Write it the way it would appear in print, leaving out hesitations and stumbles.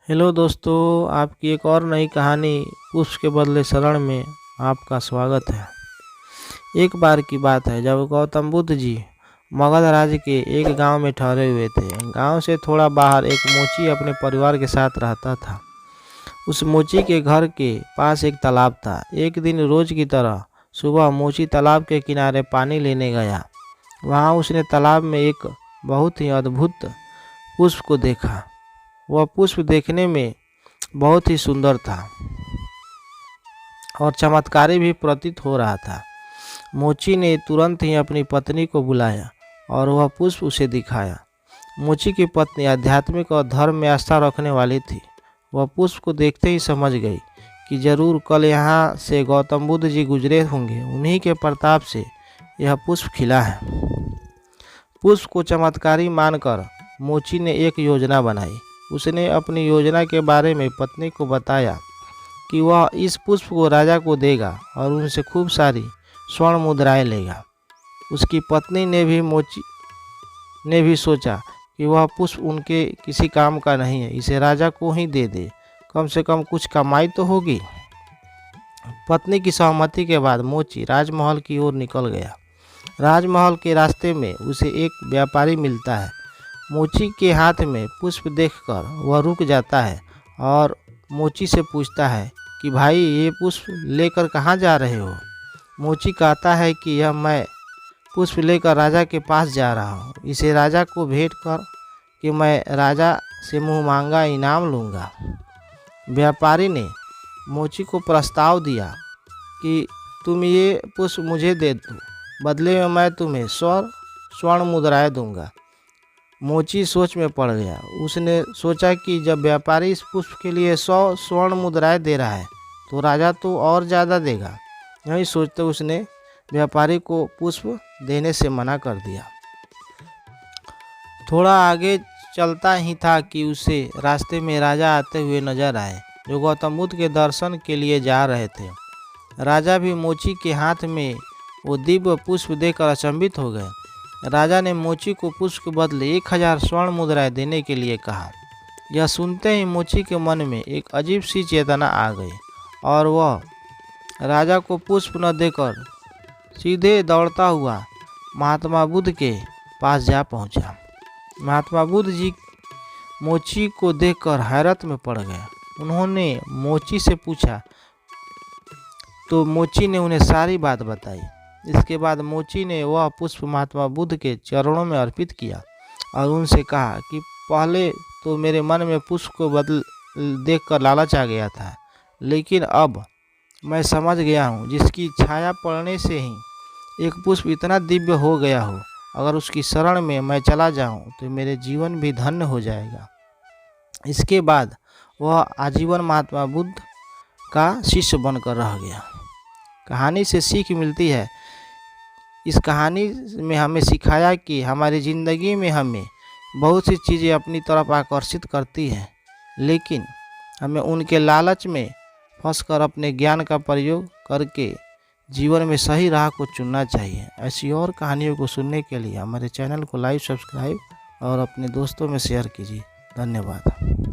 Hello दोस्तों, आपकी एक और नई कहानी पुष्प के बदले शरण में आपका स्वागत है। एक बार की बात है जब गौतम बुद्ध जी मगध राज्य के एक गांव में ठहरे हुए थे। गांव से थोड़ा बाहर एक मोची अपने परिवार के साथ रहता था। उस मोची के घर के पास एक तालाब था। एक दिन रोज की तरह सुबह मोची तालाब के किनारे पानी लेने गया। वहां उसने तालाब में एक बहुत ही अद्भुत पुष्प को देखा। वह पुष्प देखने में बहुत ही सुंदर था और चमत्कारी भी प्रतीत हो रहा था। मोची ने तुरंत ही अपनी पत्नी को बुलाया और वह पुष्प उसे दिखाया। मोची की पत्नी आध्यात्मिक और धर्म में आस्था रखने वाली थी। वह पुष्प को देखते ही समझ गई कि जरूर कल यहाँ से गौतम बुद्ध जी गुजरे होंगे। उन्हीं के प्रताप से यह पुष्प खिला है। पुष्प को चमत्कारी मानकर मोची ने एक योजना बनाई। उसने अपनी योजना के बारे में पत्नी को बताया कि वह इस पुष्प को राजा को देगा और उनसे खूब सारी स्वर्ण मुद्राएं लेगा। उसकी पत्नी ने भी सोचा कि वह पुष्प उनके किसी काम का नहीं है, इसे राजा को ही दे दे, कम से कम कुछ कमाई तो होगी। पत्नी की सहमति के बाद मोची राजमहल की ओर निकल गया। राजमहल के रास्ते में उसे एक व्यापारी मिलता है। मोची के हाथ में पुष्प देखकर वह रुक जाता है और मोची से पूछता है कि भाई, ये पुष्प लेकर कहाँ जा रहे हो? मोची कहता है कि यह मैं पुष्प लेकर राजा के पास जा रहा हूँ। इसे राजा को भेंट कर कि मैं राजा से मुँह मांगा इनाम लूँगा। व्यापारी ने मोची को प्रस्ताव दिया कि तुम ये पुष्प मुझे दे दो, बदले में मैं तुम्हें 100 स्वर्ण मुद्राएं दूंगा। मोची सोच में पड़ गया। उसने सोचा कि जब व्यापारी इस पुष्प के लिए 100 स्वर्ण मुद्राएं दे रहा है तो राजा तो और ज़्यादा देगा। यही सोचते उसने व्यापारी को पुष्प देने से मना कर दिया। थोड़ा आगे चलता ही था कि उसे रास्ते में राजा आते हुए नजर आए, जो गौतम बुद्ध के दर्शन के लिए जा रहे थे। राजा भी मोची के हाथ में वो दिव्य पुष्प देखकर अचंभित हो गए। राजा ने मोची को पुष्प के बदले 1000 स्वर्ण मुद्राएं देने के लिए कहा। यह सुनते ही मोची के मन में एक अजीब सी चेतना आ गई और वह राजा को पुष्प न देकर सीधे दौड़ता हुआ महात्मा बुद्ध के पास जा पहुंचा। महात्मा बुद्ध जी मोची को देखकर हैरत में पड़ गए। उन्होंने मोची से पूछा तो मोची ने उन्हें सारी बात बताई। इसके बाद मोची ने वह पुष्प महात्मा बुद्ध के चरणों में अर्पित किया और उनसे कहा कि पहले तो मेरे मन में पुष्प को देखकर लालच आ गया था, लेकिन अब मैं समझ गया हूँ जिसकी छाया पड़ने से ही एक पुष्प इतना दिव्य हो गया हो, अगर उसकी शरण में मैं चला जाऊँ तो मेरे जीवन भी धन्य हो जाएगा। इसके बाद वह आजीवन महात्मा बुद्ध का शिष्य बनकर रह गया। कहानी से सीख मिलती है। इस कहानी में हमें सिखाया कि हमारी ज़िंदगी में हमें बहुत सी चीज़ें अपनी तरफ आकर्षित करती हैं, लेकिन हमें उनके लालच में फंसकर अपने ज्ञान का प्रयोग करके जीवन में सही राह को चुनना चाहिए। ऐसी और कहानियों को सुनने के लिए हमारे चैनल को लाइक, सब्सक्राइब और अपने दोस्तों में शेयर कीजिए। धन्यवाद।